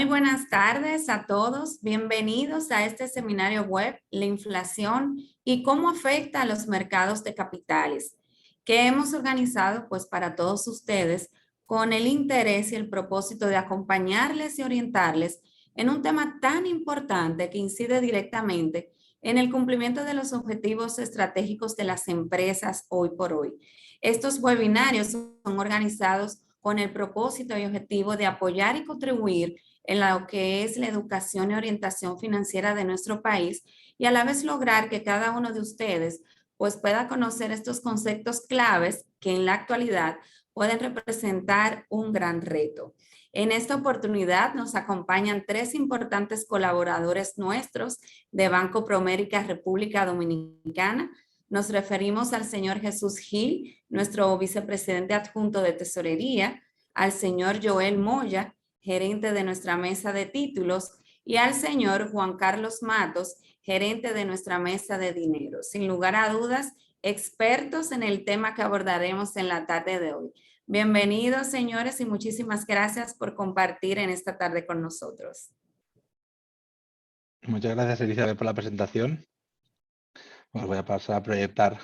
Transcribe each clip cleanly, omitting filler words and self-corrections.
Muy buenas tardes a todos. Bienvenidos a este seminario web, La inflación y cómo afecta a los mercados de capitales, que hemos organizado pues para todos ustedes con el interés y el propósito de acompañarles y orientarles en un tema tan importante que incide directamente en el cumplimiento de los objetivos estratégicos de las empresas hoy por hoy. Estos webinarios son organizados con el propósito y objetivo de apoyar y contribuir en lo que es la educación y orientación financiera de nuestro país y a la vez lograr que cada uno de ustedes pues pueda conocer estos conceptos claves que en la actualidad pueden representar un gran reto. En esta oportunidad nos acompañan tres importantes colaboradores nuestros de Banco Promérica República Dominicana. Nos referimos al señor Jesús Gil, nuestro vicepresidente adjunto de Tesorería, al señor Joel Moya, gerente de nuestra mesa de títulos, y al señor Juan Carlos Matos, gerente de nuestra mesa de dinero. Sin lugar a dudas, expertos en el tema que abordaremos en la tarde de hoy. Bienvenidos, señores, y muchísimas gracias por compartir en esta tarde con nosotros. Muchas gracias, Elizabeth, por la presentación. Os voy a pasar a proyectar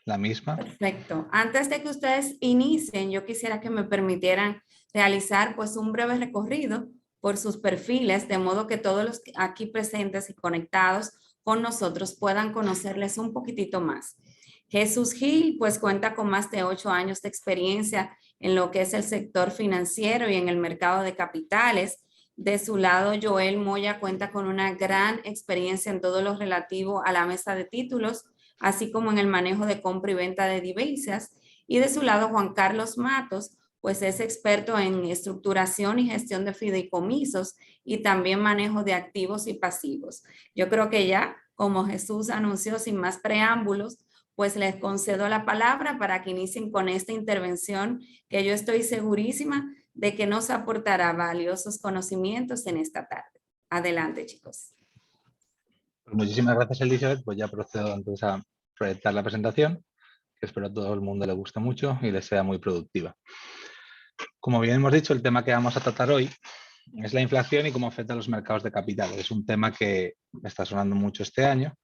la misma. Perfecto. Antes de que ustedes inicien, yo quisiera que me permitieran realizar pues un breve recorrido por sus perfiles, de modo que todos los aquí presentes y conectados con nosotros puedan conocerles un poquitito más. Jesús Gil pues cuenta con más de 8 años de experiencia en lo que es el sector financiero y en el mercado de capitales. De su lado, Joel Moya cuenta con una gran experiencia en todo lo relativo a la mesa de títulos, así como en el manejo de compra y venta de divisas. Y de su lado, Juan Carlos Matos, pues es experto en estructuración y gestión de fideicomisos y también manejo de activos y pasivos. Yo creo que ya, como Jesús anunció sin más preámbulos, pues les concedo la palabra para que inicien con esta intervención que yo estoy segurísima de que nos aportará valiosos conocimientos en esta tarde. Adelante, chicos. Muchísimas gracias, Elizabeth. Pues ya procedo entonces a proyectar la presentación, que espero a todo el mundo le guste mucho y les sea muy productiva. Como bien hemos dicho, el tema que vamos a tratar hoy es la inflación y cómo afecta a los mercados de capitales. Es un tema que está sonando mucho este año,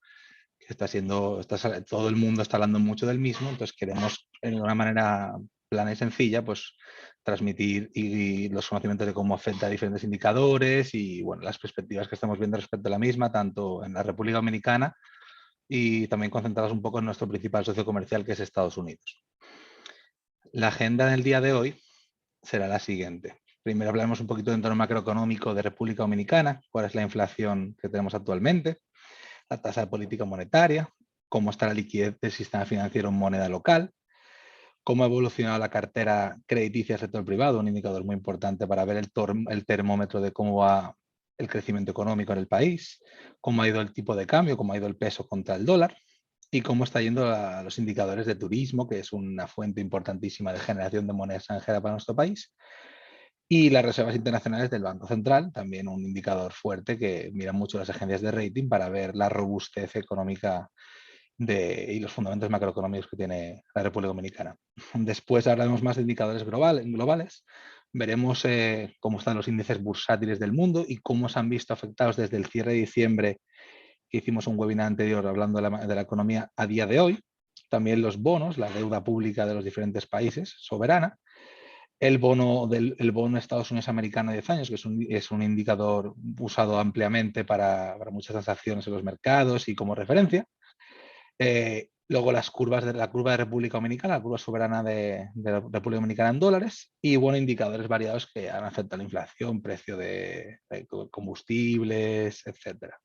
que todo el mundo está hablando mucho del mismo, entonces queremos, de una manera plana y sencilla, pues transmitir los conocimientos de cómo afecta a diferentes indicadores y bueno, las perspectivas que estamos viendo respecto a la misma, tanto en la República Dominicana y también concentrados un poco en nuestro principal socio comercial, que es Estados Unidos. La agenda del día de hoy será la siguiente. Primero hablaremos un poquito del entorno macroeconómico de República Dominicana, cuál es la inflación que tenemos actualmente, la tasa de política monetaria, cómo está la liquidez del sistema financiero en moneda local, cómo ha evolucionado la cartera crediticia del sector privado, un indicador muy importante para ver el termómetro de cómo va el crecimiento económico en el país, cómo ha ido el tipo de cambio, cómo ha ido el peso contra el dólar y cómo está yendo a los indicadores de turismo, que es una fuente importantísima de generación de moneda extranjera para nuestro país, y las reservas internacionales del Banco Central, también un indicador fuerte que miran mucho las agencias de rating para ver la robustez económica y los fundamentos macroeconómicos que tiene la República Dominicana. Después hablaremos más de indicadores globales. Veremos cómo están los índices bursátiles del mundo y cómo se han visto afectados desde el cierre de diciembre, que hicimos un webinar anterior hablando de la economía a día de hoy. También los bonos, la deuda pública de los diferentes países soberana. El bono Estados Unidos americano de 10 años, que es un indicador usado ampliamente para muchas transacciones en los mercados y como referencia. Luego la curva de República Dominicana, la curva soberana de la República Dominicana en dólares y bueno, indicadores variados que han afectado la inflación, precio de combustibles, etcétera.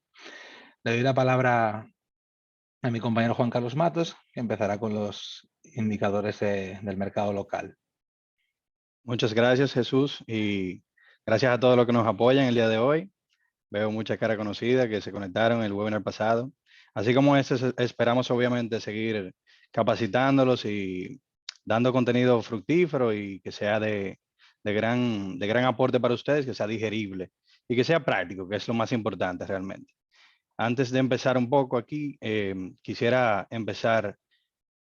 Le doy la palabra a mi compañero Juan Carlos Matos, que empezará con los indicadores del mercado local. Muchas gracias, Jesús, y gracias a todos los que nos apoyan el día de hoy. Veo muchas caras conocidas que se conectaron en el webinar pasado. Así como esperamos obviamente seguir capacitándolos y dando contenido fructífero y que sea de gran aporte para ustedes, que sea digerible y que sea práctico, que es lo más importante realmente. Antes de empezar un poco aquí, quisiera empezar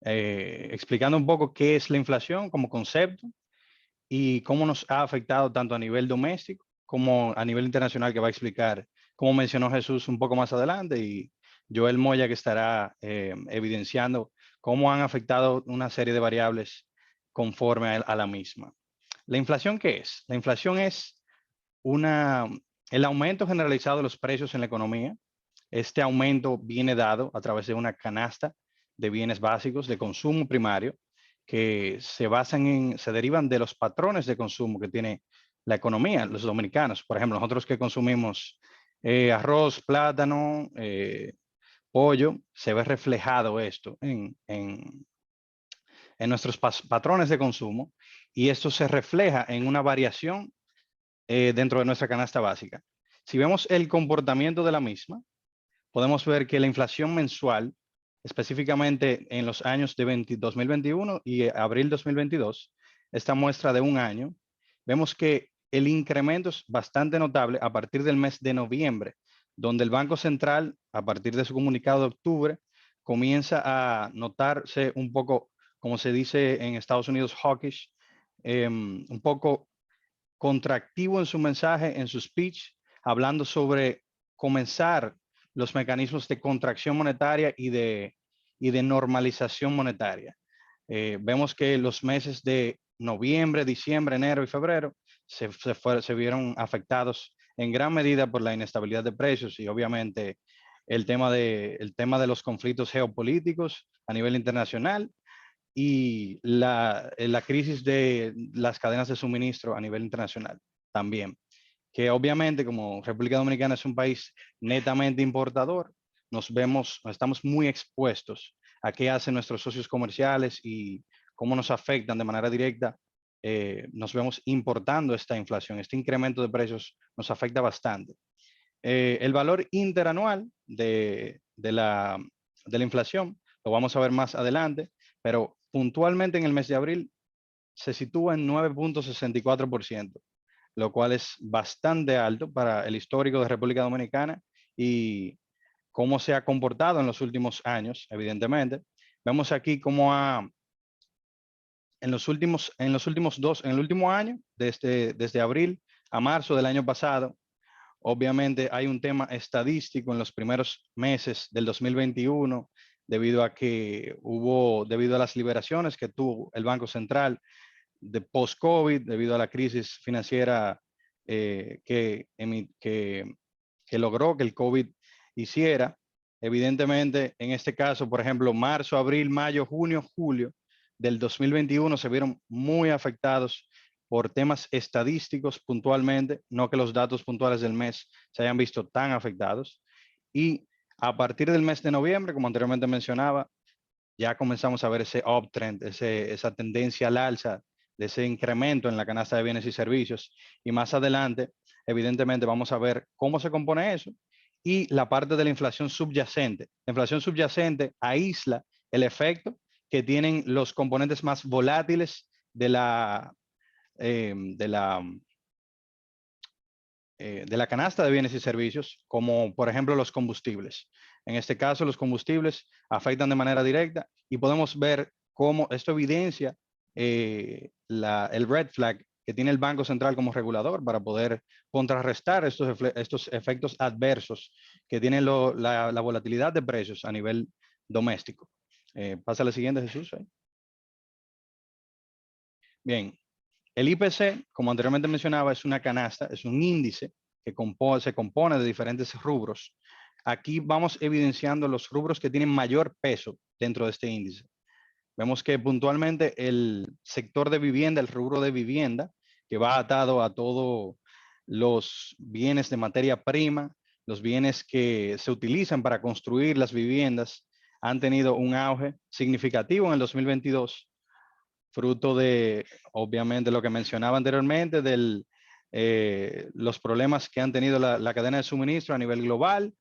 explicando un poco qué es la inflación como concepto y cómo nos ha afectado tanto a nivel doméstico como a nivel internacional que va a explicar, como mencionó Jesús un poco más adelante, y Joel Moya que estará evidenciando cómo han afectado una serie de variables conforme a la misma. ¿La inflación qué es? La inflación es el aumento generalizado de los precios en la economía. Este aumento viene dado a través de una canasta de bienes básicos de consumo primario que se derivan de los patrones de consumo que tiene la economía, los dominicanos. Por ejemplo, nosotros que consumimos arroz, plátano, pollo, se ve reflejado esto en nuestros patrones de consumo, y esto se refleja en una variación dentro de nuestra canasta básica. Si vemos el comportamiento de la misma, podemos ver que la inflación mensual, específicamente en los años de 2021 y abril 2022, esta muestra de un año, vemos que el incremento es bastante notable a partir del mes de noviembre, donde el Banco Central, a partir de su comunicado de octubre, comienza a notarse un poco, como se dice en Estados Unidos, hawkish, un poco contractivo en su mensaje, en su speech, hablando sobre comenzar los mecanismos de contracción monetaria y de normalización monetaria. Vemos que los meses de noviembre, diciembre, enero y febrero se vieron afectados en gran medida por la inestabilidad de precios y obviamente el tema de los conflictos geopolíticos a nivel internacional y la crisis de las cadenas de suministro a nivel internacional también, que obviamente como República Dominicana es un país netamente importador, estamos muy expuestos a qué hacen nuestros socios comerciales y cómo nos afectan de manera directa. Nos vemos importando esta inflación, este incremento de precios nos afecta bastante. El valor interanual de la inflación lo vamos a ver más adelante, pero puntualmente en el mes de abril se sitúa en 9.64%, lo cual es bastante alto para el histórico de República Dominicana y cómo se ha comportado en los últimos años, evidentemente. Vemos aquí cómo en el último año, desde abril a marzo del año pasado, obviamente hay un tema estadístico en los primeros meses del 2021, debido a las liberaciones que tuvo el Banco Central de post-COVID, debido a la crisis financiera que logró que el COVID hiciera. Evidentemente, en este caso, por ejemplo, marzo, abril, mayo, junio, julio del 2021 se vieron muy afectados por temas estadísticos puntualmente, no que los datos puntuales del mes se hayan visto tan afectados. Y a partir del mes de noviembre, como anteriormente mencionaba, ya comenzamos a ver ese uptrend, esa tendencia al alza, de ese incremento en la canasta de bienes y servicios. Y más adelante, evidentemente, vamos a ver cómo se compone eso y la parte de la inflación subyacente. La inflación subyacente aísla el efecto que tienen los componentes más volátiles de la canasta de bienes y servicios, como por ejemplo los combustibles. En este caso, los combustibles afectan de manera directa y podemos ver cómo esto evidencia el red flag que tiene el Banco Central como regulador para poder contrarrestar estos efectos adversos que tienen la volatilidad de precios a nivel doméstico. Pasa a la siguiente, Jesús. Bien, el IPC, como anteriormente mencionaba, es una canasta, es un índice que se compone de diferentes rubros. Aquí vamos evidenciando los rubros que tienen mayor peso dentro de este índice. Vemos que puntualmente el sector de vivienda, el rubro de vivienda, que va atado a todos los bienes de materia prima, los bienes que se utilizan para construir las viviendas, han tenido un auge significativo en el 2022, fruto de, obviamente, lo que mencionaba anteriormente, los problemas que han tenido la cadena de suministro a nivel global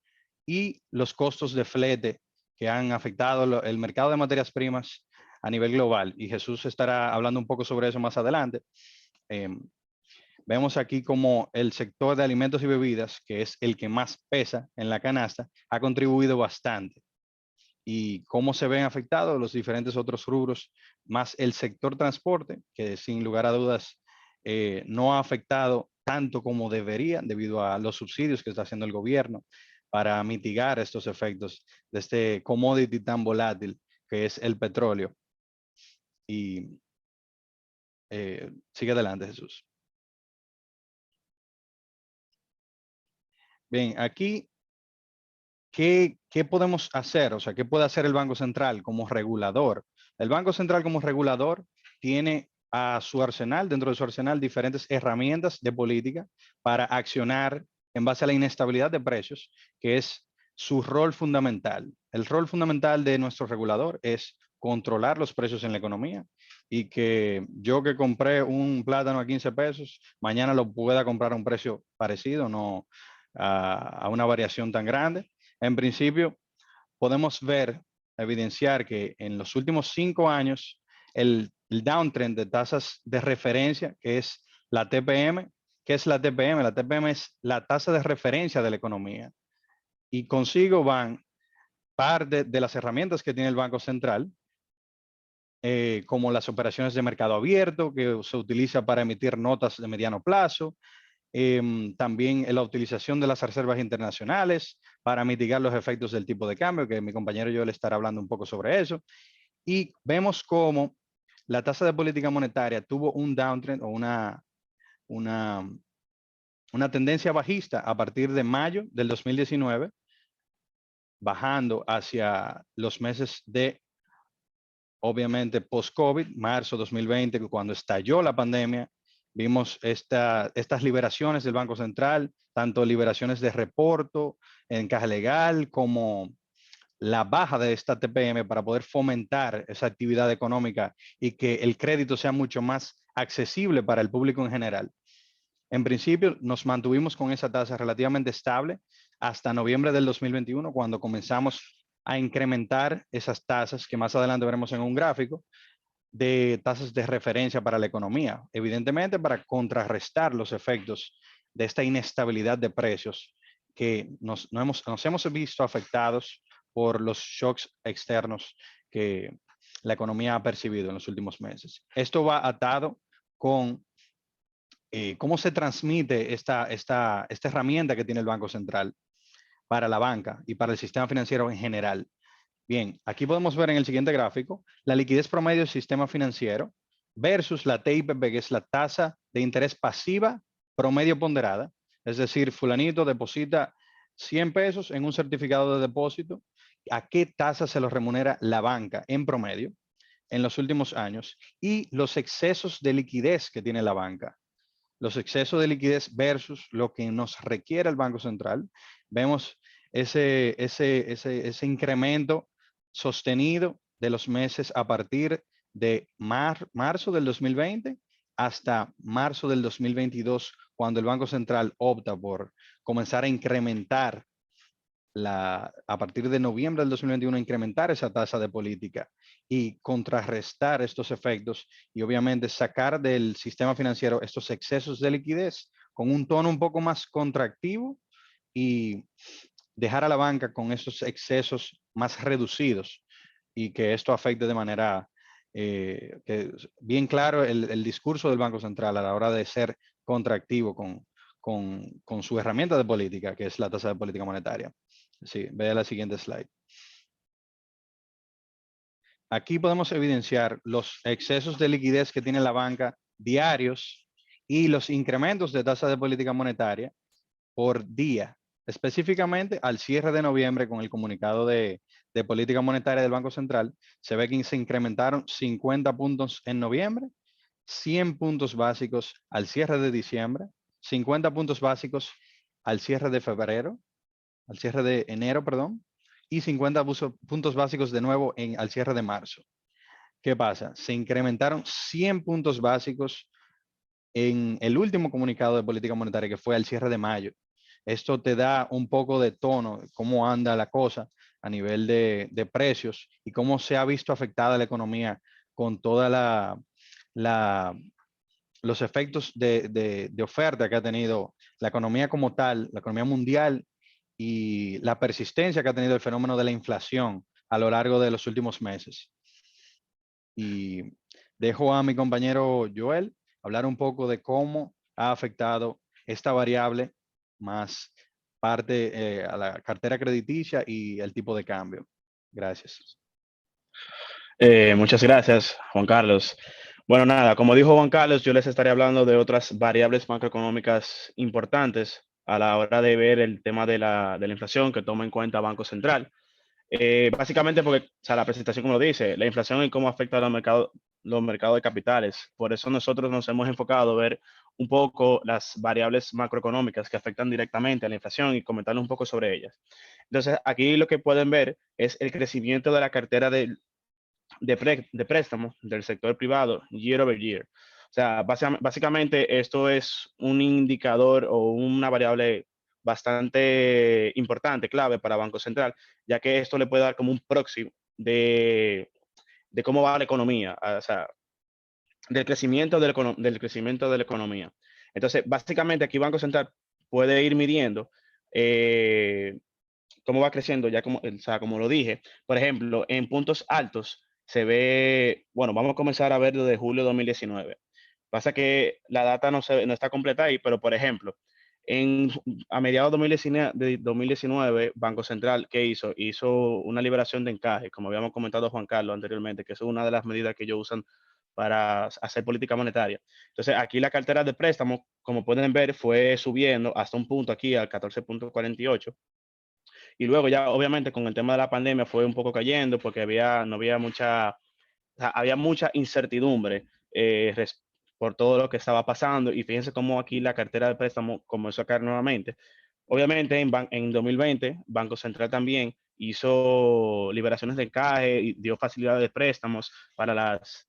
y los costos de flete que han afectado el mercado de materias primas a nivel global. Y Jesús estará hablando un poco sobre eso más adelante. Vemos aquí como el sector de alimentos y bebidas, que es el que más pesa en la canasta, ha contribuido bastante. Y cómo se ven afectados los diferentes otros rubros, más el sector transporte, que sin lugar a dudas no ha afectado tanto como debería debido a los subsidios que está haciendo el gobierno para mitigar estos efectos de este commodity tan volátil que es el petróleo. Y sigue adelante, Jesús. Bien, aquí, ¿qué podemos hacer? O sea, ¿qué puede hacer el Banco Central como regulador? El Banco Central como regulador tiene a su arsenal, dentro de su arsenal, diferentes herramientas de política para accionar en base a la inestabilidad de precios, que es su rol fundamental. El rol fundamental de nuestro regulador es controlar los precios en la economía y que yo que compré un plátano a 15 pesos, mañana lo pueda comprar a un precio parecido, no a una variación tan grande. En principio, podemos ver, evidenciar que en los últimos 5 años, el downtrend de tasas de referencia, que es la TPM, ¿qué es la TPM? La TPM es la tasa de referencia de la economía. Y consigo van parte de las herramientas que tiene el Banco Central, como las operaciones de mercado abierto, que se utiliza para emitir notas de mediano plazo, también la utilización de las reservas internacionales para mitigar los efectos del tipo de cambio, que mi compañero y yo le estará hablando un poco sobre eso. Y vemos cómo la tasa de política monetaria tuvo un downtrend o una tendencia bajista a partir de mayo del 2019, bajando hacia los meses de, obviamente, post-COVID, marzo 2020, cuando estalló la pandemia. Vimos estas liberaciones del Banco Central, tanto liberaciones de reporto en caja legal como la baja de esta TPM para poder fomentar esa actividad económica y que el crédito sea mucho más accesible para el público en general. En principio, nos mantuvimos con esa tasa relativamente estable hasta noviembre del 2021, cuando comenzamos a incrementar esas tasas que más adelante veremos en un gráfico, de tasas de referencia para la economía, evidentemente para contrarrestar los efectos de esta inestabilidad de precios que nos hemos visto afectados por los shocks externos que la economía ha percibido en los últimos meses. Esto va atado con cómo se transmite esta herramienta que tiene el Banco Central para la banca y para el sistema financiero en general. Bien, aquí podemos ver en el siguiente gráfico la liquidez promedio del sistema financiero versus la TIPP, que es la tasa de interés pasiva promedio ponderada. Es decir, fulanito deposita 100 pesos en un certificado de depósito. ¿A qué tasa se lo remunera la banca en promedio en los últimos años? Y los excesos de liquidez que tiene la banca. Los excesos de liquidez versus lo que nos requiere el Banco Central. Vemos ese incremento sostenido de los meses a partir de marzo del 2020 hasta marzo del 2022, cuando el Banco Central opta por comenzar a incrementar a partir de noviembre del 2021, incrementar esa tasa de política y contrarrestar estos efectos y obviamente sacar del sistema financiero estos excesos de liquidez con un tono un poco más contractivo y dejar a la banca con esos excesos más reducidos y que esto afecte de manera que bien claro el discurso del Banco Central a la hora de ser contractivo con su herramienta de política, que es la tasa de política monetaria. Sí, vea la siguiente slide. Aquí podemos evidenciar los excesos de liquidez que tiene la banca diarios y los incrementos de tasa de política monetaria por día. Específicamente al cierre de noviembre, con el comunicado de política monetaria del Banco Central, se ve que se incrementaron 50 puntos en noviembre, 100 puntos básicos al cierre de diciembre, 50 puntos básicos al cierre de febrero, al cierre de enero, perdón, y 50 puntos básicos de nuevo al cierre de marzo. ¿Qué pasa? Se incrementaron 100 puntos básicos en el último comunicado de política monetaria, que fue al cierre de mayo. Esto te da un poco de tono, cómo anda la cosa a nivel de precios y cómo se ha visto afectada la economía con toda los efectos de oferta que ha tenido la economía como tal, la economía mundial, y la persistencia que ha tenido el fenómeno de la inflación a lo largo de los últimos meses. Y dejo a mi compañero Joel hablar un poco de cómo ha afectado esta variable más parte a la cartera crediticia y el tipo de cambio. Gracias. Muchas gracias, Juan Carlos. Bueno, nada, como dijo Juan Carlos, yo les estaré hablando de otras variables macroeconómicas importantes a la hora de ver el tema de la inflación que toma en cuenta Banco Central. Básicamente porque, o sea, la presentación como lo dice, la inflación y cómo afecta a los mercados de capitales. Por eso nosotros nos hemos enfocado a ver un poco las variables macroeconómicas que afectan directamente a la inflación y comentarles un poco sobre ellas. Entonces, aquí lo que pueden ver es el crecimiento de la cartera de préstamos del sector privado year over year. O sea, básicamente esto es un indicador o una variable bastante importante, clave para Banco Central, ya que esto le puede dar como un proxy de cómo va la economía, o sea, del crecimiento de la economía. Entonces, básicamente aquí Banco Central puede ir midiendo cómo va creciendo, ya como, o sea, como lo dije. Por ejemplo, en puntos altos se ve, bueno, vamos a comenzar a ver desde julio de 2019. Pasa que la data no está completa ahí, pero por ejemplo, a mediados de 2019, Banco Central, ¿qué hizo? Hizo una liberación de encaje, como habíamos comentado Juan Carlos anteriormente, que es una de las medidas que ellos usan para hacer política monetaria. Entonces, aquí la cartera de préstamo, como pueden ver, fue subiendo hasta un punto aquí al 14.48. Y luego ya, obviamente, con el tema de la pandemia fue un poco cayendo porque no había mucha, o sea, había mucha incertidumbre por todo lo que estaba pasando. Y fíjense cómo aquí la cartera de préstamo comenzó a caer nuevamente. Obviamente, en 2020, Banco Central también hizo liberaciones de encaje y dio facilidades de préstamos para las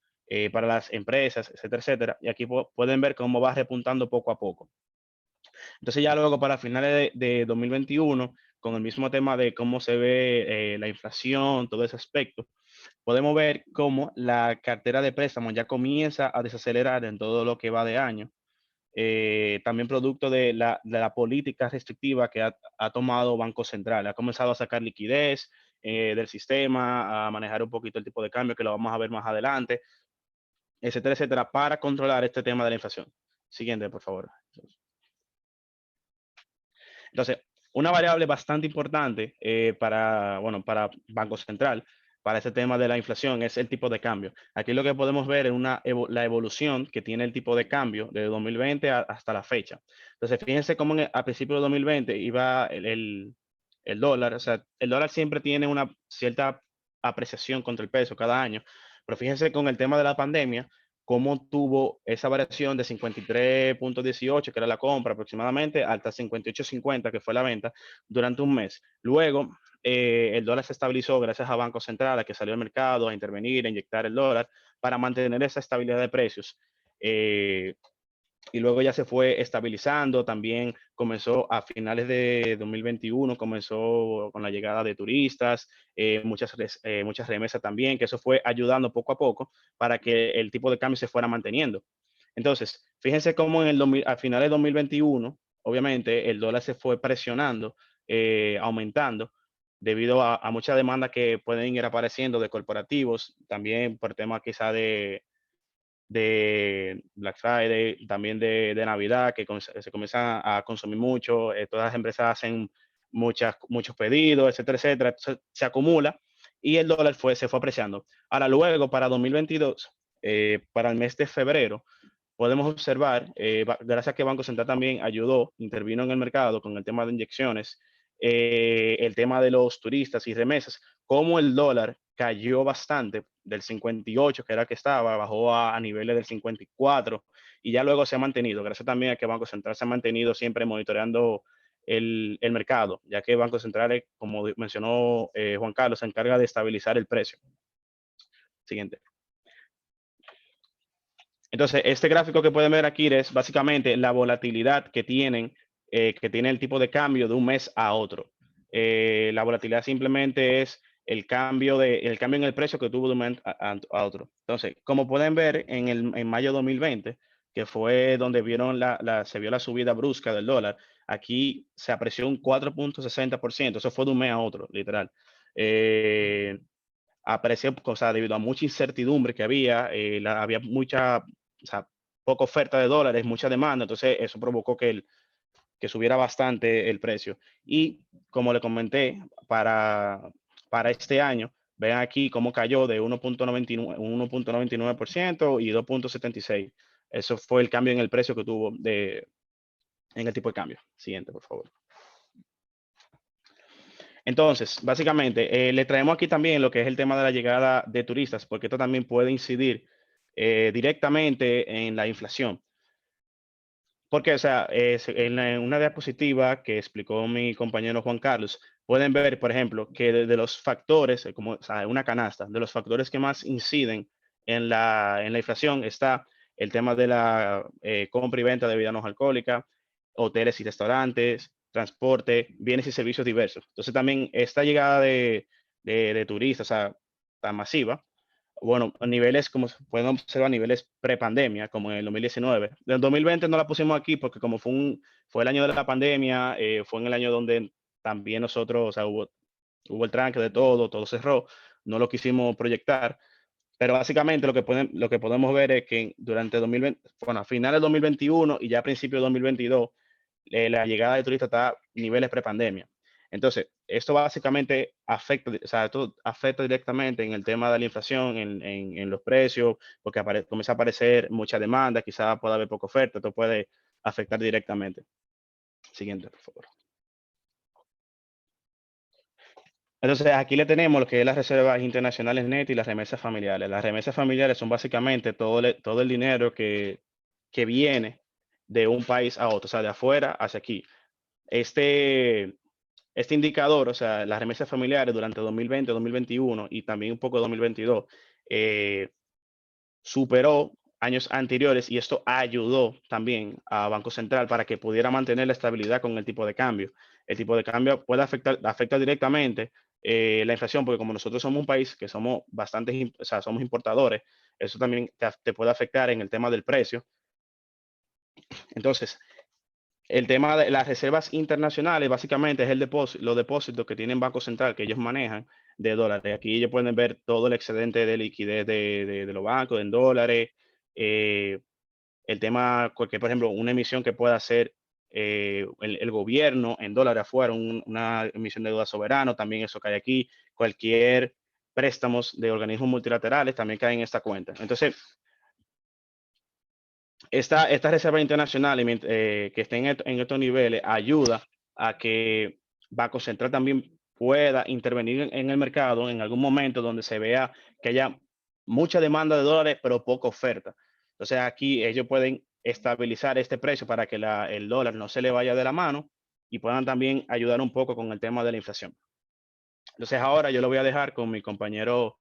empresas, etcétera, etcétera. Y aquí pueden ver cómo va repuntando poco a poco. Entonces ya luego para finales de 2021, con el mismo tema de cómo se ve la inflación, todo ese aspecto, podemos ver cómo la cartera de préstamos ya comienza a desacelerar en todo lo que va de año. También producto de la política restrictiva que ha tomado Banco Central. Ha comenzado a sacar liquidez del sistema, a manejar un poquito el tipo de cambio, que lo vamos a ver más adelante, etcétera, etcétera, para controlar este tema de la inflación. Siguiente, por favor. Entonces, una variable bastante importante bueno, para Banco Central, para este tema de la inflación, es el tipo de cambio. Aquí lo que podemos ver es la evolución que tiene el tipo de cambio de 2020 hasta la fecha. Entonces, fíjense cómo a principios de 2020 iba el dólar. O sea, el dólar siempre tiene una cierta apreciación contra el peso cada año. Pero fíjense con el tema de la pandemia, cómo tuvo esa variación de 53.18, que era la compra aproximadamente, hasta 58.50, que fue la venta, durante un mes. Luego, el dólar se estabilizó gracias a Banco Central, a que salió al mercado a intervenir, a inyectar el dólar para mantener esa estabilidad de precios. Y luego ya se fue estabilizando, también comenzó a finales de 2021, comenzó con la llegada de turistas, muchas remesas también, que eso fue ayudando poco a poco para que el tipo de cambio se fuera manteniendo. Entonces, fíjense cómo a finales de 2021, obviamente, el dólar se fue presionando, aumentando, debido a mucha demanda que pueden ir apareciendo de corporativos, también por tema quizá de Black Friday, también de Navidad, que se comienza a consumir mucho, todas las empresas hacen muchos pedidos, etcétera, etcétera. Entonces, se acumula y el dólar se fue apreciando. Ahora, luego, para 2022, para el mes de febrero, podemos observar, gracias a que Banco Central también intervino en el mercado con el tema de inyecciones, el tema de los turistas y remesas, cómo el dólar cayó bastante del 58, que era que estaba, bajó a niveles del 54 y ya luego se ha mantenido, gracias también a que Banco Central se ha mantenido siempre monitoreando el mercado, ya que Banco Central, como mencionó Juan Carlos, se encarga de estabilizar el precio. Siguiente. Entonces, este gráfico que pueden ver aquí es básicamente la volatilidad que tiene el tipo de cambio de un mes a otro. La volatilidad simplemente es el cambio en el precio que tuvo de un mes a otro. Entonces, como pueden ver en mayo de 2020, que fue donde se vio la subida brusca del dólar, aquí se apreció un 4.60%. Eso fue de un mes a otro, literal. Apreció, o sea, debido a mucha incertidumbre que había, había mucha, o sea, poca oferta de dólares, mucha demanda, entonces eso provocó que que subiera bastante el precio. Y como le comenté, para este año, vean aquí cómo cayó de 1.99% y 2.76%. Eso fue el cambio en el precio que tuvo en el tipo de cambio. Siguiente, por favor. Entonces, básicamente, le traemos aquí también lo que es el tema de la llegada de turistas, porque esto también puede incidir directamente en la inflación. Porque, o sea, en una diapositiva que explicó mi compañero Juan Carlos, pueden ver, por ejemplo, que de los factores, como o sea, una canasta, de los factores que más inciden en la inflación está el tema de la compra y venta de bebidas no alcohólicas, hoteles y restaurantes, transporte, bienes y servicios diversos. Entonces también esta llegada de turistas, o sea, tan masiva, bueno, a niveles, como se pueden observar, a niveles prepandemia, como en el 2019. Del 2020 no la pusimos aquí porque como fue el año de la pandemia, fue en el año donde también nosotros, o sea, hubo el tranque de todo cerró, no lo quisimos proyectar, pero básicamente lo que podemos ver es que durante 2020, bueno, a finales de 2021 y ya a principios de 2022, la llegada de turistas está a niveles prepandemia. Entonces, esto básicamente afecta, o sea, esto afecta directamente en el tema de la inflación, en los precios, porque comienza a aparecer mucha demanda, quizás pueda haber poca oferta, esto puede afectar directamente. Siguiente, por favor. Entonces, aquí le tenemos lo que es las reservas internacionales net y las remesas familiares. Las remesas familiares son básicamente todo el dinero que viene de un país a otro, o sea, de afuera hacia aquí. Este indicador, o sea, las remesas familiares durante 2020, 2021 y también un poco 2022, superó años anteriores y esto ayudó también a Banco Central para que pudiera mantener la estabilidad con el tipo de cambio. El tipo de cambio puede afecta directamente la inflación, porque como nosotros somos un país que somos o sea, somos importadores, eso también te puede afectar en el tema del precio. Entonces, el tema de las reservas internacionales básicamente es los depósitos que tiene el Banco Central que ellos manejan de dólares. Aquí ellos pueden ver todo el excedente de liquidez de los bancos en dólares. El tema, que por ejemplo, una emisión que pueda hacer el gobierno en dólares afuera, una emisión de deuda soberano, también eso cae aquí. Cualquier préstamos de organismos multilaterales también caen en esta cuenta. Entonces, esta reserva internacional que esté en estos niveles ayuda a que Banco Central también pueda intervenir en el mercado en algún momento donde se vea que haya mucha demanda de dólares, pero poca oferta. Entonces aquí ellos pueden estabilizar este precio para que el dólar no se le vaya de la mano y puedan también ayudar un poco con el tema de la inflación. Entonces ahora yo lo voy a dejar con mi compañero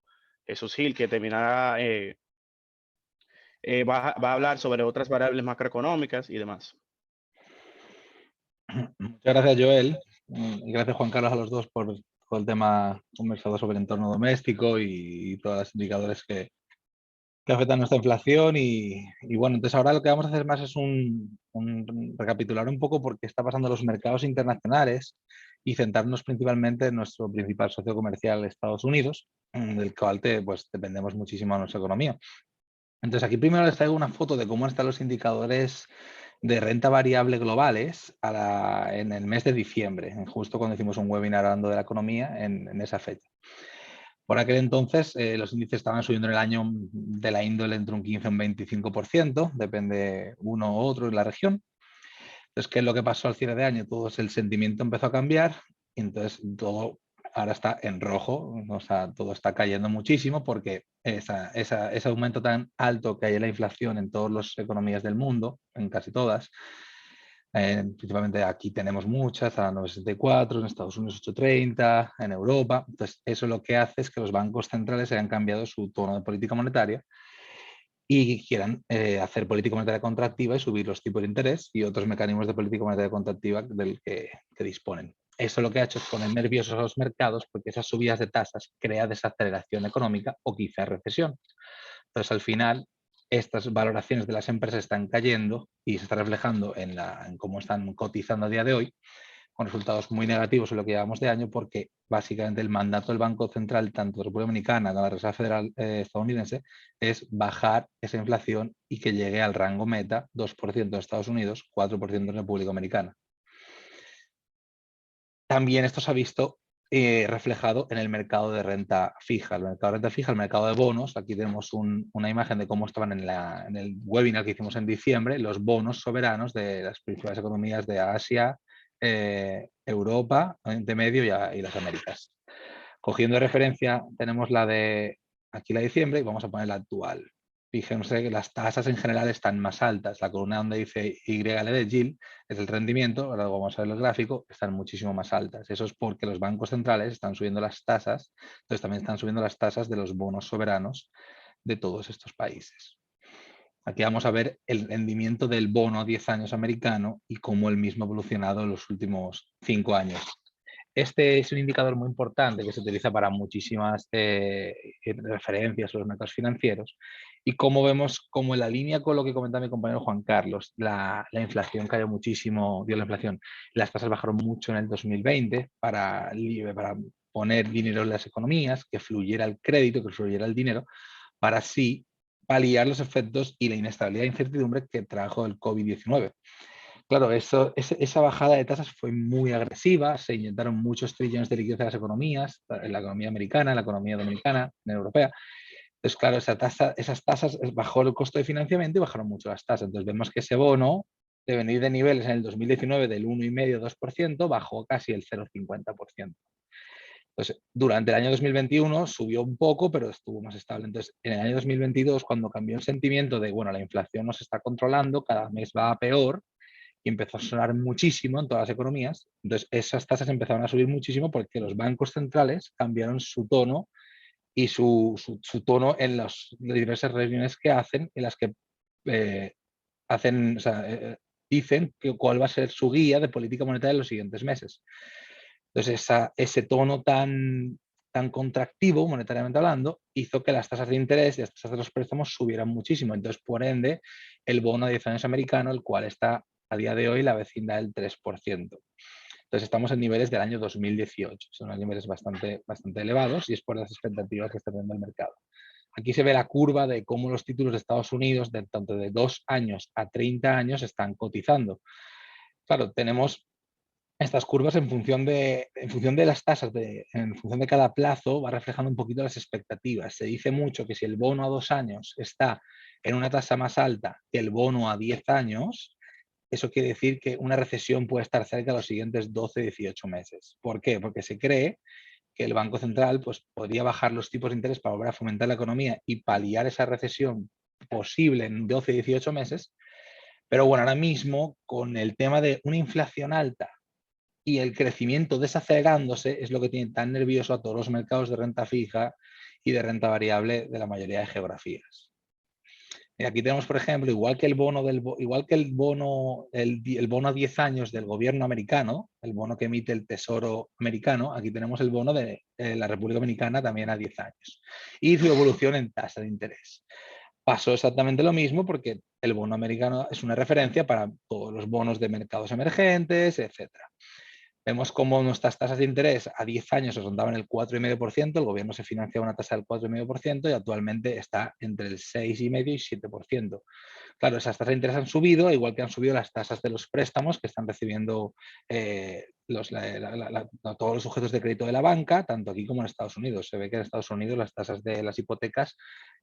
Jesús Gil, que terminará va a hablar sobre otras variables macroeconómicas y demás. Muchas gracias, Joel. Y gracias, Juan Carlos, a los dos por todo el tema conversado sobre el entorno doméstico y todos los indicadores que afectan nuestra inflación. Y bueno, entonces ahora lo que vamos a hacer más es recapitular un poco por qué está pasando en los mercados internacionales y centrarnos principalmente en nuestro principal socio comercial, Estados Unidos, del cual pues, dependemos muchísimo de nuestra economía. Entonces aquí primero les traigo una foto de cómo están los indicadores de renta variable globales en el mes de diciembre, justo cuando hicimos un webinar hablando de la economía en esa fecha. Por aquel entonces los índices estaban subiendo en el año de la índole entre un 15 y un 25%, depende uno u otro en la región. Entonces, ¿qué es lo que pasó al cierre de año? Todo el sentimiento empezó a cambiar y entonces todo ahora está en rojo, o sea, todo está cayendo muchísimo porque ese aumento tan alto que hay en la inflación en todas las economías del mundo, en casi todas, principalmente aquí tenemos muchas, a 9,64, en Estados Unidos 8,30, en Europa. Entonces, eso lo que hace es que los bancos centrales hayan cambiado su tono de política monetaria y quieran hacer política monetaria contractiva y subir los tipos de interés y otros mecanismos de política monetaria contractiva del que disponen. Eso lo que ha hecho es poner nerviosos a los mercados porque esas subidas de tasas crean desaceleración económica o quizás recesión. Entonces, al final, estas valoraciones de las empresas están cayendo y se está reflejando en cómo están cotizando a día de hoy, con resultados muy negativos en lo que llevamos de año, porque básicamente el mandato del Banco Central, tanto de República Dominicana como de la Reserva Federal estadounidense, es bajar esa inflación y que llegue al rango meta, 2% en Estados Unidos, 4% en República Dominicana. también esto se ha visto reflejado en el mercado de renta fija. El mercado de renta fija, el mercado de bonos, aquí tenemos una imagen de cómo estaban en el webinar que hicimos en diciembre, los bonos soberanos de las principales economías de Asia, Europa, Oriente Medio y las Américas. Cogiendo de referencia, tenemos aquí la de diciembre y vamos a poner la actual. Fíjense que las tasas en general están más altas. La columna donde dice YL de Yield es el rendimiento, ahora vamos a ver el gráfico, están muchísimo más altas. Eso es porque los bancos centrales están subiendo las tasas, entonces también están subiendo las tasas de los bonos soberanos de todos estos países. Aquí vamos a ver el rendimiento del bono a 10 años americano y cómo el mismo ha evolucionado en los últimos 5 años. Este es un indicador muy importante que se utiliza para muchísimas referencias sobre los mercados financieros y como vemos, como en la línea con lo que comentaba mi compañero Juan Carlos, la inflación cayó muchísimo, dio la inflación, las tasas bajaron mucho en el 2020 para poner dinero en las economías, que fluyera el crédito, que fluyera el dinero, para así paliar los efectos y la inestabilidad e incertidumbre que trajo el COVID-19. Claro, esa bajada de tasas fue muy agresiva, se inyectaron muchos trillones de liquidez en las economías, en la economía americana, en la economía dominicana, en la europea. Entonces, claro, esas tasas bajó el costo de financiamiento y bajaron mucho las tasas. Entonces, vemos que ese bono, de venir de niveles en el 2019 del 1,5-2%, bajó casi el 0,50%. Entonces, durante el año 2021 subió un poco, pero estuvo más estable. Entonces, en el año 2022, cuando cambió el sentimiento de, bueno, la inflación no se está controlando, cada mes va a peor, y empezó a sonar muchísimo en todas las economías. Entonces, esas tasas empezaron a subir muchísimo porque los bancos centrales cambiaron su tono y su tono en las diversas reuniones que hacen, en las que dicen cuál va a ser su guía de política monetaria en los siguientes meses. Entonces, ese tono tan contractivo, monetariamente hablando, hizo que las tasas de interés y las tasas de los préstamos subieran muchísimo. Entonces, por ende, el bono a 10 años americano, el cual está a día de hoy la vecindad del 3%. Entonces estamos en niveles del año 2018, son unos niveles bastante elevados y es por las expectativas que está teniendo el mercado. Aquí se ve la curva de cómo los títulos de Estados Unidos, tanto de 2 años a 30 años, están cotizando. Claro, tenemos estas curvas en función de las tasas, en función de cada plazo, va reflejando un poquito las expectativas. Se dice mucho que si el bono a 2 años está en una tasa más alta que el bono a 10 años, eso quiere decir que una recesión puede estar cerca de los siguientes 12-18 meses. ¿Por qué? Porque se cree que el Banco Central pues, podría bajar los tipos de interés para volver a fomentar la economía y paliar esa recesión posible en 12-18 meses. Pero bueno, ahora mismo con el tema de una inflación alta y el crecimiento desacelerándose es lo que tiene tan nervioso a todos los mercados de renta fija y de renta variable de la mayoría de geografías. Y aquí tenemos, por ejemplo, igual que el bono a 10 años del gobierno americano, el bono que emite el Tesoro americano, aquí tenemos el bono de la República Dominicana también a 10 años. Y su evolución en tasa de interés. Pasó exactamente lo mismo porque el bono americano es una referencia para todos los bonos de mercados emergentes, etcétera. Vemos cómo nuestras tasas de interés a 10 años se rondaban el 4,5%, el gobierno se financiaba una tasa del 4,5% y actualmente está entre el 6,5% y 7%. Claro, esas tasas de interés han subido, igual que han subido las tasas de los préstamos que están recibiendo todos los sujetos de crédito de la banca, tanto aquí como en Estados Unidos. Se ve que en Estados Unidos las tasas de las hipotecas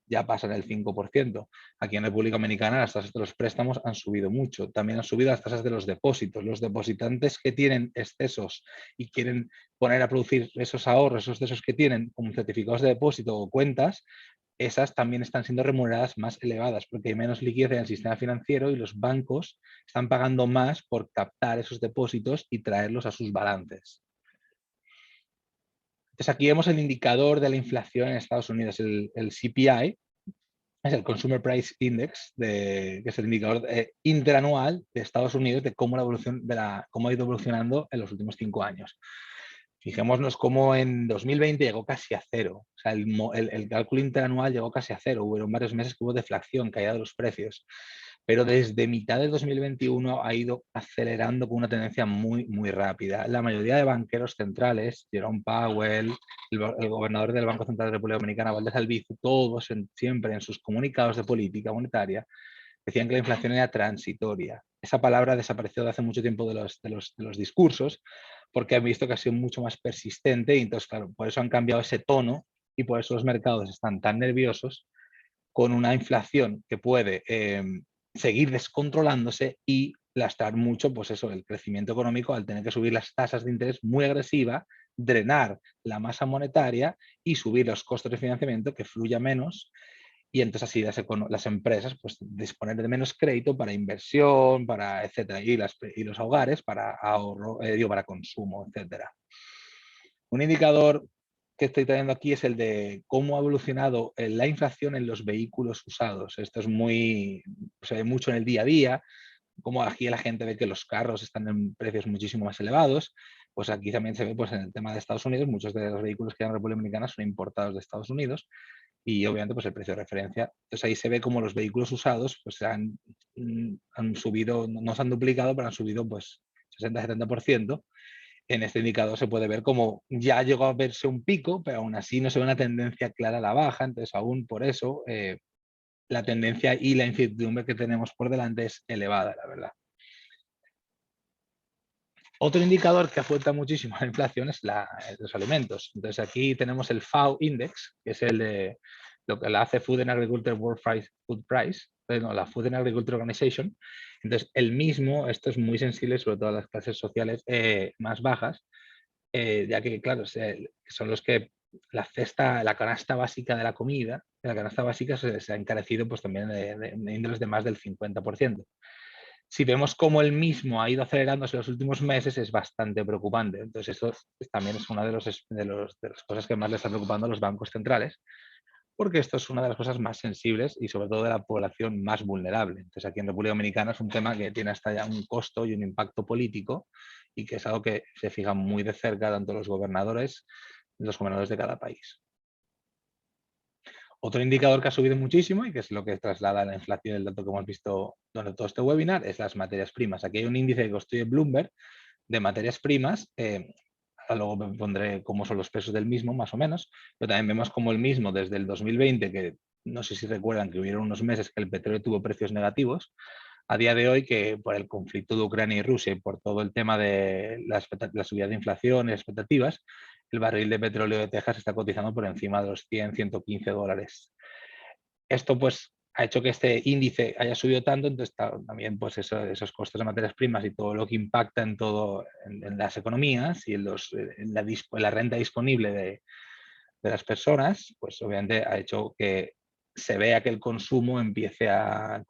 ya pasan el 5%. Aquí en República Dominicana las tasas de los préstamos han subido mucho. También han subido las tasas de los depósitos. Los depositantes que tienen excesos y quieren poner a producir esos ahorros, esos excesos que tienen como certificados de depósito o cuentas, esas también están siendo remuneradas más elevadas porque hay menos liquidez en el sistema financiero y los bancos están pagando más por captar esos depósitos y traerlos a sus balances. Entonces aquí vemos el indicador de la inflación en Estados Unidos, el CPI, es el Consumer Price Index, que es el indicador interanual de Estados Unidos de cómo ha ido evolucionando en los últimos 5 años. Fijémonos cómo en 2020 llegó casi a cero. O sea, el cálculo interanual llegó casi a cero. Hubo varios meses que hubo deflación, caída de los precios. Pero desde mitad de 2021 ha ido acelerando con una tendencia muy, muy rápida. La mayoría de banqueros centrales, Jerome Powell, el gobernador del Banco Central de la República Dominicana, Valdés Albizu, todos siempre en sus comunicados de política monetaria decían que la inflación era transitoria. Esa palabra desapareció de hace mucho tiempo de los discursos, porque han visto que ha sido mucho más persistente y entonces, claro, por eso han cambiado ese tono y por eso los mercados están tan nerviosos con una inflación que puede seguir descontrolándose y lastrar mucho, pues eso, el crecimiento económico al tener que subir las tasas de interés muy agresiva, drenar la masa monetaria y subir los costos de financiamiento, que fluya menos, y entonces así las empresas pues disponer de menos crédito para inversión, para etcétera, y los hogares para ahorro, para consumo, etcétera. Un indicador que estoy trayendo aquí es el de cómo ha evolucionado la inflación en los vehículos usados. Esto es se ve mucho en el día a día, como aquí la gente ve que los carros están en precios muchísimo más elevados, pues aquí también se ve pues, en el tema de Estados Unidos, muchos de los vehículos que hay en República Dominicana son importados de Estados Unidos y obviamente pues el precio de referencia. Entonces ahí se ve como los vehículos usados pues han subido, no se han duplicado, pero han subido pues 60-70%. En este indicador se puede ver como ya llegó a verse un pico, pero aún así no se ve una tendencia clara a la baja, entonces aún por eso la tendencia y la incertidumbre que tenemos por delante es elevada, la verdad. Otro indicador que afecta muchísimo a la inflación es los alimentos. Entonces aquí tenemos el FAO Index, que es el de lo que la hace Food and Agriculture World Food Price, no, la Food and Agriculture Organization. Entonces el mismo, esto es muy sensible sobre todo a las clases sociales más bajas, ya que claro, son los que la canasta básica de la comida, la canasta básica se ha encarecido pues también de índoles de más del 50%. Si vemos cómo el mismo ha ido acelerándose en los últimos meses, es bastante preocupante. Entonces, esto también es una de las cosas que más le están preocupando a los bancos centrales, porque esto es una de las cosas más sensibles y sobre todo de la población más vulnerable. Entonces, aquí en República Dominicana es un tema que tiene hasta ya un costo y un impacto político y que es algo que se fija muy de cerca tanto los gobernadores de cada país. Otro indicador que ha subido muchísimo y que es lo que traslada a la inflación, el dato que hemos visto durante todo este webinar, es las materias primas. Aquí hay un índice que construye Bloomberg de materias primas. Luego me pondré cómo son los precios del mismo, más o menos, pero también vemos como el mismo desde el 2020, que no sé si recuerdan que hubieron unos meses que el petróleo tuvo precios negativos, a día de hoy que por el conflicto de Ucrania y Rusia y por todo el tema de la subida de inflación y expectativas, el barril de petróleo de Texas está cotizando por encima de los 100, 115 dólares. Esto pues ha hecho que este índice haya subido tanto, entonces también pues esos costos de materias primas y todo lo que impacta en las economías y en la renta disponible de las personas, pues obviamente ha hecho que se vea que el consumo, inversión,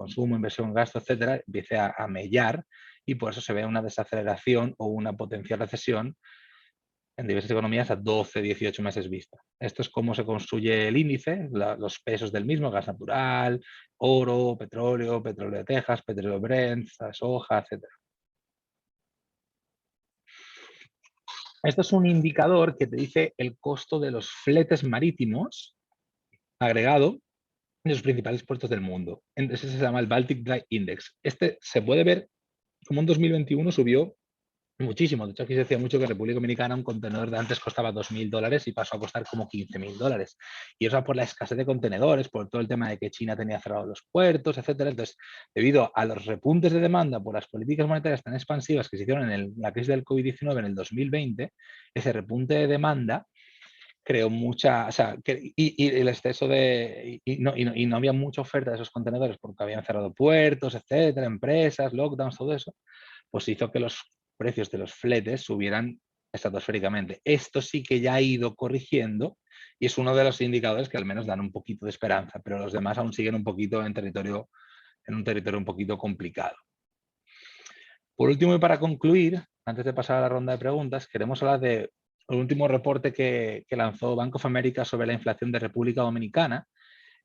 gasto, etcétera, empiece a mellar y por eso se ve una desaceleración o una potencial recesión en diversas economías a 12, 18 meses vista. Esto es cómo se construye el índice, los pesos del mismo, gas natural, oro, petróleo de Texas, petróleo Brent, soja, etcétera. Esto es un indicador que te dice el costo de los fletes marítimos agregado en los principales puertos del mundo. Entonces se llama el Baltic Dry Index. Este se puede ver como en 2021 subió muchísimo. De hecho, aquí se decía mucho que en República Dominicana un contenedor de antes costaba $2.000 y pasó a costar como $15.000. Y eso por la escasez de contenedores, por todo el tema de que China tenía cerrados los puertos, etcétera. Entonces, debido a los repuntes de demanda por las políticas monetarias tan expansivas que se hicieron en la crisis del COVID-19 en el 2020, ese repunte de demanda creó mucha, o sea, y el exceso de, y no había mucha oferta de esos contenedores porque habían cerrado puertos, etcétera, empresas, lockdowns, todo eso, pues hizo que los precios de los fletes subieran estratosféricamente. Esto sí que ya ha ido corrigiendo y es uno de los indicadores que al menos dan un poquito de esperanza, pero los demás aún siguen un poquito en un territorio un poquito complicado. Por último, y para concluir, antes de pasar a la ronda de preguntas, queremos hablar del último reporte que lanzó Bank of America sobre la inflación de República Dominicana.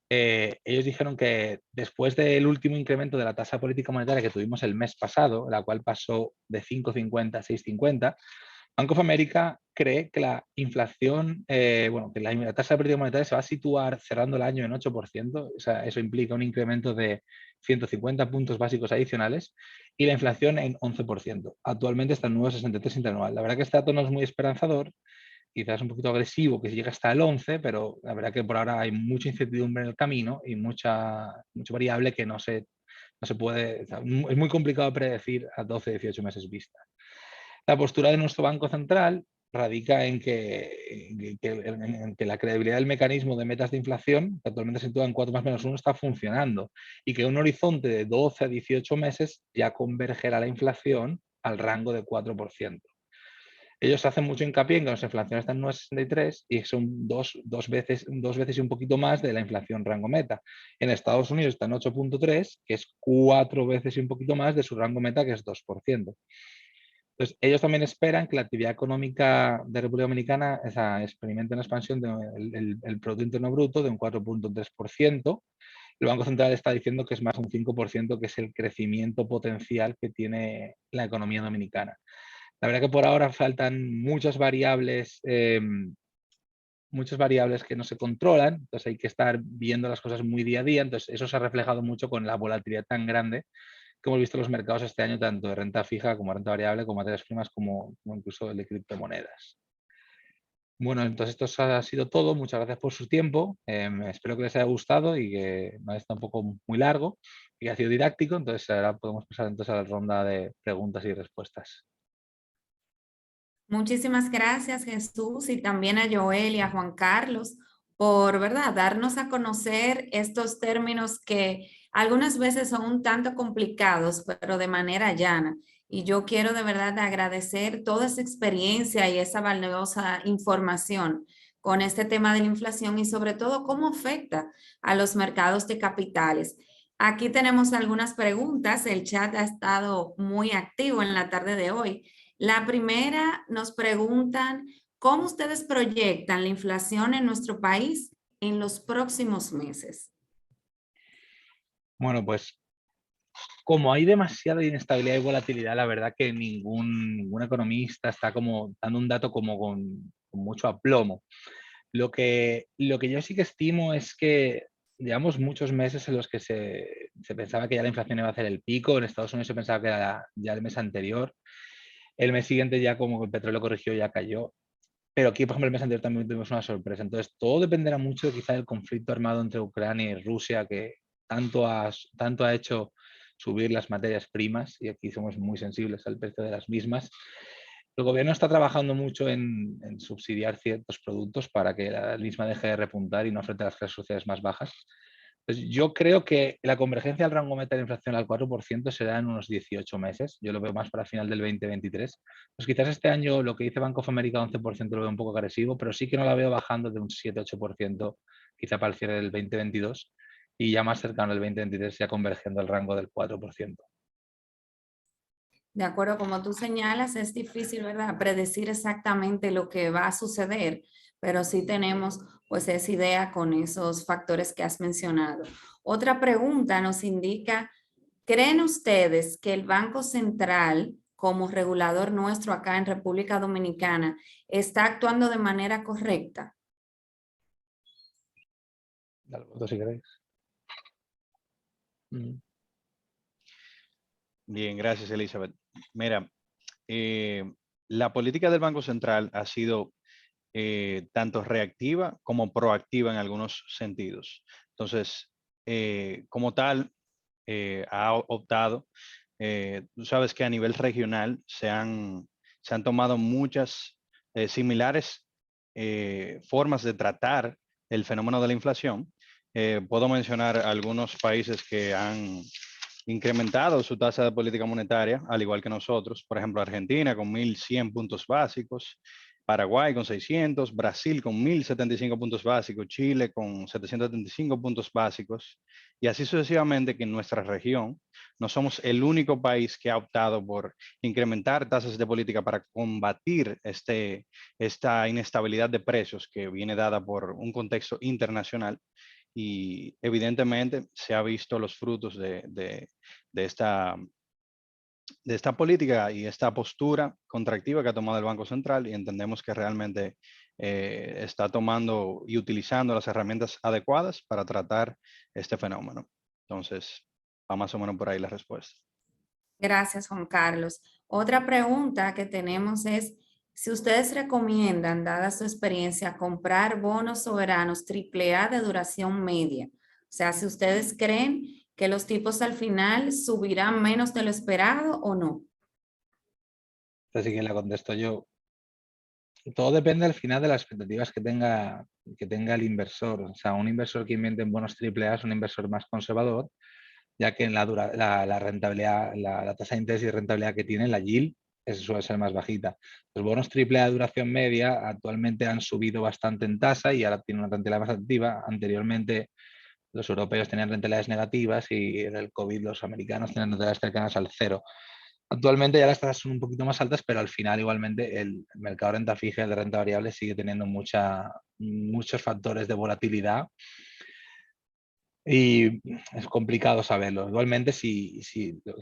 Ellos dijeron que después del último incremento de la tasa política monetaria que tuvimos el mes pasado, la cual pasó de 5,50 a 6,50, Bank of America cree que la inflación, que la tasa de política monetaria se va a situar cerrando el año en 8%, o sea, eso implica un incremento de 150 puntos básicos adicionales, y la inflación en 11%. Actualmente está en 9,63 interanual. La verdad que este dato no es muy esperanzador, quizás un poquito agresivo, que llega hasta el 11, pero la verdad que por ahora hay mucha incertidumbre en el camino y mucha variable que no se No se puede, o sea, es muy complicado predecir a 12, 18 meses vista. La postura de nuestro Banco Central radica en que la credibilidad del mecanismo de metas de inflación, que actualmente se sitúa en 4 más menos 1, está funcionando y que un horizonte de 12 a 18 meses ya convergerá la inflación al rango de 4%. Ellos hacen mucho hincapié en que nuestra inflación está en 9,63 y son dos veces y un poquito más de la inflación rango meta. En Estados Unidos está en 8,3, que es 4 veces y un poquito más de su rango meta, que es 2%. Entonces, ellos también esperan que la actividad económica de República Dominicana experimente una expansión del Producto Interno Bruto de un 4,3%. El Banco Central está diciendo que es más un 5%, que es el crecimiento potencial que tiene la economía dominicana. La verdad que por ahora faltan muchas variables que no se controlan, entonces hay que estar viendo las cosas muy día a día. Entonces, eso se ha reflejado mucho con la volatilidad tan grande que hemos visto en los mercados este año, tanto de renta fija como renta variable, como materias primas, como incluso el de criptomonedas. Bueno, entonces esto ha sido todo. Muchas gracias por su tiempo. Espero que les haya gustado y que no está un poco muy largo y ha sido didáctico. Entonces ahora podemos pasar entonces a la ronda de preguntas y respuestas. Muchísimas gracias, Jesús, y también a Joel y a Juan Carlos por, ¿verdad?, darnos a conocer estos términos que algunas veces son un tanto complicados, pero de manera llana. Y yo quiero de verdad agradecer toda esa experiencia y esa valiosa información con este tema de la inflación y sobre todo cómo afecta a los mercados de capitales. Aquí tenemos algunas preguntas. El chat ha estado muy activo en la tarde de hoy. La primera, nos preguntan, ¿cómo ustedes proyectan la inflación en nuestro país en los próximos meses? Bueno, pues como hay demasiada inestabilidad y volatilidad, la verdad que ningún economista está como dando un dato como con mucho aplomo. Lo que yo sí que estimo es que llevamos muchos meses en los que se pensaba que ya la inflación iba a hacer el pico. En Estados Unidos se pensaba que era ya el mes anterior. El mes siguiente ya como el petróleo corrigió, ya cayó. Pero aquí, por ejemplo, el mes anterior también tuvimos una sorpresa. Entonces, todo dependerá mucho quizá del conflicto armado entre Ucrania y Rusia, que tanto ha hecho subir las materias primas, y aquí somos muy sensibles al precio de las mismas. El gobierno está trabajando mucho en subsidiar ciertos productos para que la misma deje de repuntar y no afecte a las clases sociales más bajas. Pues yo creo que la convergencia del rango meta de inflación al 4% será en unos 18 meses. Yo lo veo más para final del 2023. Pues quizás este año lo que dice Bank of America 11% lo veo un poco agresivo, pero sí que no la veo bajando de un 7-8% quizá para el cierre del 2022 y ya más cercano al 2023 ya convergiendo al rango del 4%. De acuerdo, como tú señalas, es difícil, ¿verdad?, predecir exactamente lo que va a suceder, pero sí tenemos pues esa idea con esos factores que has mencionado. Otra pregunta nos indica, ¿creen ustedes que el Banco Central, como regulador nuestro acá en República Dominicana, está actuando de manera correcta? Dale, vosotros si queréis. Bien, gracias, Elizabeth. Mira, la política del Banco Central ha sido tanto reactiva como proactiva en algunos sentidos. Entonces, como tal, ha optado, tú sabes que a nivel regional se han tomado muchas similares formas de tratar el fenómeno de la inflación. Puedo mencionar algunos países que han incrementado su tasa de política monetaria, al igual que nosotros. Por ejemplo, Argentina con 1.100 puntos básicos, Paraguay con 600, Brasil con 1.075 puntos básicos, Chile con 775 puntos básicos, y así sucesivamente, que en nuestra región no somos el único país que ha optado por incrementar tasas de política para combatir esta inestabilidad de precios que viene dada por un contexto internacional. Y evidentemente se ha visto los frutos de esta política y esta postura contractiva que ha tomado el Banco Central, y entendemos que realmente está tomando y utilizando las herramientas adecuadas para tratar este fenómeno. Entonces, va más o menos por ahí la respuesta. Gracias, Juan Carlos. Otra pregunta que tenemos es si ustedes recomiendan, dada su experiencia, comprar bonos soberanos AAA de duración media. O sea, si ustedes creen ¿Que los tipos al final subirán menos de lo esperado o no? Así que la contesto yo. Todo depende al final de las expectativas que tenga el inversor. O sea, un inversor que invierte en bonos AAA es un inversor más conservador, ya que en la rentabilidad, la tasa de interés y rentabilidad que tiene, la yield, suele ser más bajita. Los bonos AAA de duración media actualmente han subido bastante en tasa y ahora tienen una rentabilidad más activa. Anteriormente los europeos tenían rentabilidades negativas y en el COVID los americanos tenían rentabilidades cercanas al cero. Actualmente ya las tasas son un poquito más altas, pero al final igualmente el mercado de renta fija y de renta variable sigue teniendo muchos factores de volatilidad y es complicado saberlo. Igualmente, si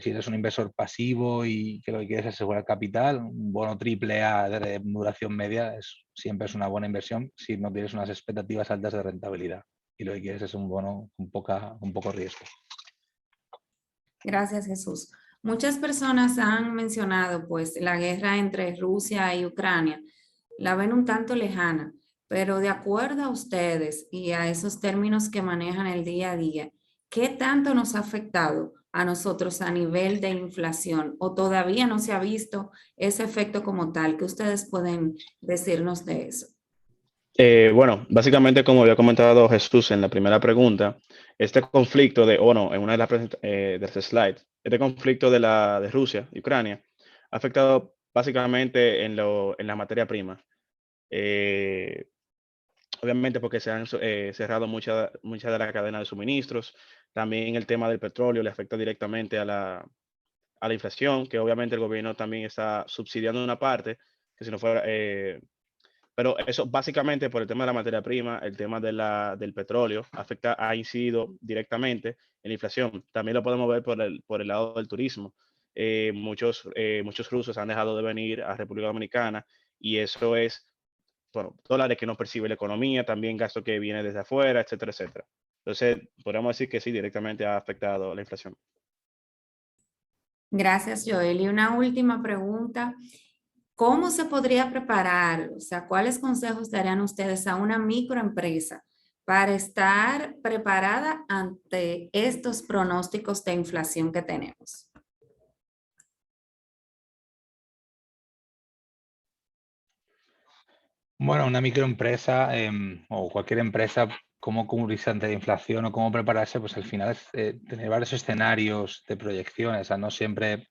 eres un inversor pasivo y que lo que quieres es asegurar capital, un bono AAA de duración media siempre es una buena inversión si no tienes unas expectativas altas de rentabilidad y lo que quieres es un bono con poco riesgo. Gracias, Jesús. Muchas personas han mencionado pues la guerra entre Rusia y Ucrania. La ven un tanto lejana, pero de acuerdo a ustedes y a esos términos que manejan el día a día, ¿qué tanto nos ha afectado a nosotros a nivel de inflación? ¿O todavía no se ha visto ese efecto como tal? ¿Qué ustedes pueden decirnos de eso? Bueno, básicamente como había comentado Jesús en la primera pregunta, este conflicto en una de de las slides, este conflicto de Rusia y Ucrania ha afectado básicamente en la materia prima. Eh, Obviamente porque se han cerrado muchas de las cadenas de suministros. También el tema del petróleo le afecta directamente a la inflación, que obviamente el gobierno también está subsidiando una parte, que si no fuera... pero eso básicamente por el tema de la materia prima, el tema del petróleo, ha incidido directamente en la inflación. También lo podemos ver por el lado del turismo. Muchos rusos han dejado de venir a República Dominicana y eso es, bueno, dólares que no percibe la economía, también gasto que viene desde afuera, etcétera, etcétera. Entonces, podríamos decir que sí, directamente ha afectado la inflación. Gracias, Joel. Y una última pregunta. ¿Cómo se podría preparar? O sea, ¿cuáles consejos darían ustedes a una microempresa para estar preparada ante estos pronósticos de inflación que tenemos? Bueno, una microempresa o cualquier empresa, cómo cubrirse ante la inflación o cómo prepararse, pues al final es tener varios escenarios de proyecciones. O sea, no siempre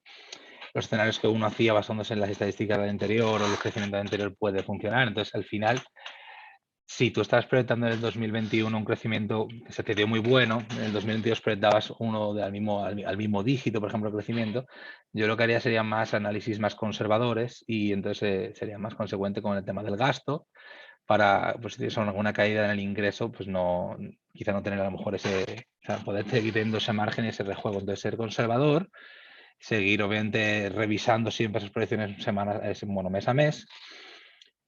los escenarios que uno hacía basándose en las estadísticas del anterior o el crecimiento del anterior puede funcionar. Entonces, al final, si tú estabas proyectando en el 2021 un crecimiento que se te dio muy bueno, en el 2022 proyectabas uno al mismo dígito, por ejemplo, de crecimiento, yo lo que haría sería más análisis más conservadores y entonces sería más consecuente con el tema del gasto para, pues si tienes alguna caída en el ingreso, pues no, quizá no tener a lo mejor poder seguir teniendo ese margen y ese rejuego. Entonces, ser conservador, seguir obviamente revisando siempre esas proyecciones mes a mes.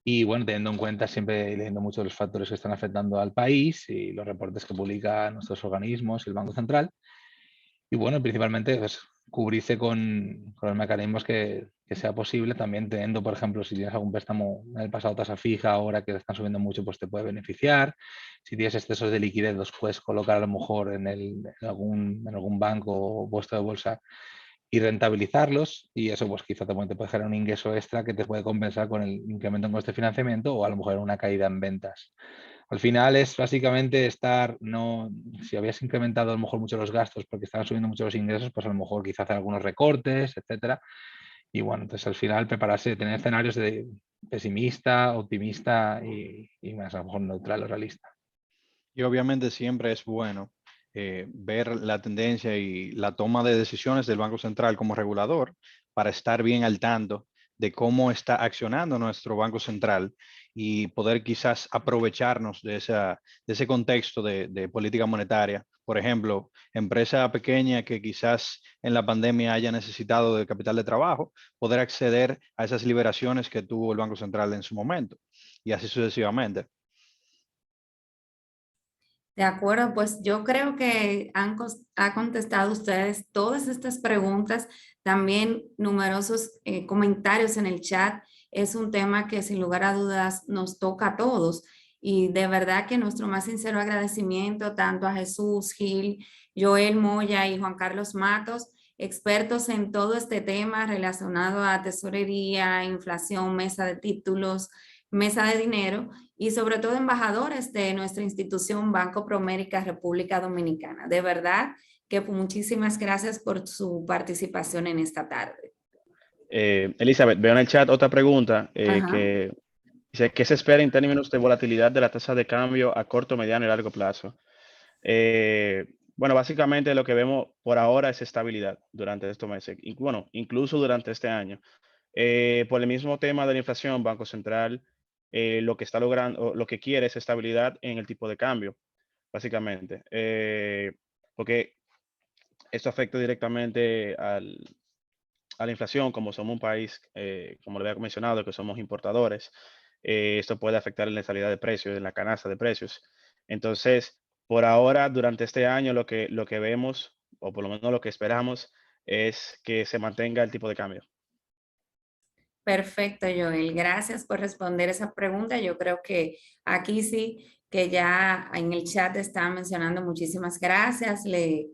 Y bueno, teniendo en cuenta siempre leyendo mucho de los factores que están afectando al país y los reportes que publican nuestros organismos y el Banco Central. Y bueno, principalmente pues, cubrirse con los mecanismos que sea posible, también teniendo, por ejemplo, si tienes algún préstamo en el pasado tasa fija, ahora que están subiendo mucho, pues te puede beneficiar. Si tienes excesos de liquidez, los puedes colocar a lo mejor en algún banco o puesto de bolsa y rentabilizarlos, y eso pues quizá también te puede generar un ingreso extra que te puede compensar con el incremento en coste de financiamiento o a lo mejor una caída en ventas. Al final es básicamente si habías incrementado a lo mejor mucho los gastos porque estaban subiendo mucho los ingresos, pues a lo mejor quizá hacer algunos recortes, etcétera. Y bueno, entonces al final prepararse, tener escenarios de pesimista, optimista y más a lo mejor neutral o realista. Y obviamente siempre es bueno ver la tendencia y la toma de decisiones del Banco Central como regulador para estar bien al tanto de cómo está accionando nuestro Banco Central y poder quizás aprovecharnos de ese contexto de política monetaria. Por ejemplo, empresa pequeña que quizás en la pandemia haya necesitado de capital de trabajo, poder acceder a esas liberaciones que tuvo el Banco Central en su momento y así sucesivamente. De acuerdo, pues yo creo que ha contestado ustedes todas estas preguntas, también numerosos comentarios en el chat. Es un tema que sin lugar a dudas nos toca a todos y de verdad que nuestro más sincero agradecimiento tanto a Jesús, Gil Joel Moya y Juan Carlos Matos, expertos en todo este tema relacionado a tesorería, inflación, mesa de títulos, mesa de dinero y sobre todo embajadores de nuestra institución Banco Promérica República Dominicana. De verdad que muchísimas gracias por su participación en esta tarde. Elizabeth, veo en el chat otra pregunta Ajá. que dice, ¿qué se espera en términos de volatilidad de la tasa de cambio a corto, mediano y largo plazo? Bueno, básicamente lo que vemos por ahora es estabilidad durante estos meses, bueno, incluso durante este año. Por el mismo tema de la inflación, Banco Central lo que está logrando, lo que quiere es estabilidad en el tipo de cambio, básicamente, porque esto afecta directamente a la inflación, como somos un país, como le había mencionado, que somos importadores, esto puede afectar en la estabilidad de precios, en la canasta de precios. Entonces, por ahora, durante este año, lo que vemos, o por lo menos lo que esperamos, es que se mantenga el tipo de cambio. Perfecto, Joel. Gracias por responder esa pregunta. Yo creo que aquí sí, que ya en el chat están mencionando muchísimas gracias.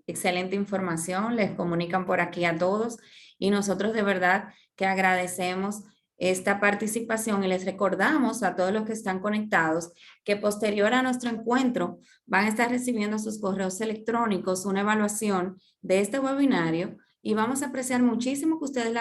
Excelente información, les comunican por aquí a todos y nosotros de verdad que agradecemos esta participación y les recordamos a todos los que están conectados que posterior a nuestro encuentro van a estar recibiendo sus correos electrónicos una evaluación de este webinario y vamos a apreciar muchísimo que ustedes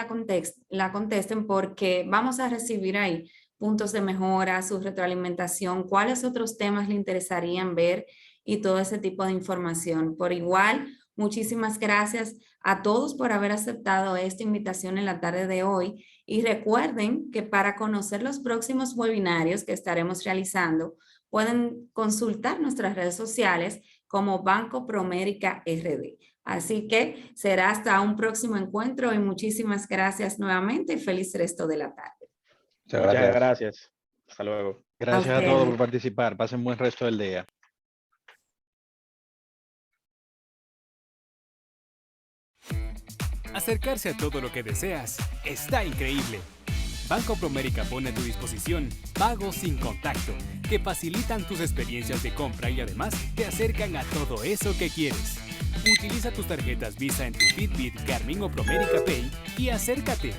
la contesten porque vamos a recibir ahí puntos de mejora, su retroalimentación, cuáles otros temas le interesarían ver y todo ese tipo de información. Por igual, muchísimas gracias a todos por haber aceptado esta invitación en la tarde de hoy y recuerden que para conocer los próximos webinarios que estaremos realizando, pueden consultar nuestras redes sociales como Banco Promérica RD. Así que será hasta un próximo encuentro y muchísimas gracias nuevamente y feliz resto de la tarde. Muchas gracias. Hasta luego. Gracias a todos por participar. Pasen buen resto del día. Acercarse a todo lo que deseas está increíble. Banco Promérica pone a tu disposición pagos sin contacto, que facilitan tus experiencias de compra y además te acercan a todo eso que quieres. Utiliza tus tarjetas Visa en tu Fitbit, Garmin o Promérica Pay y acércate.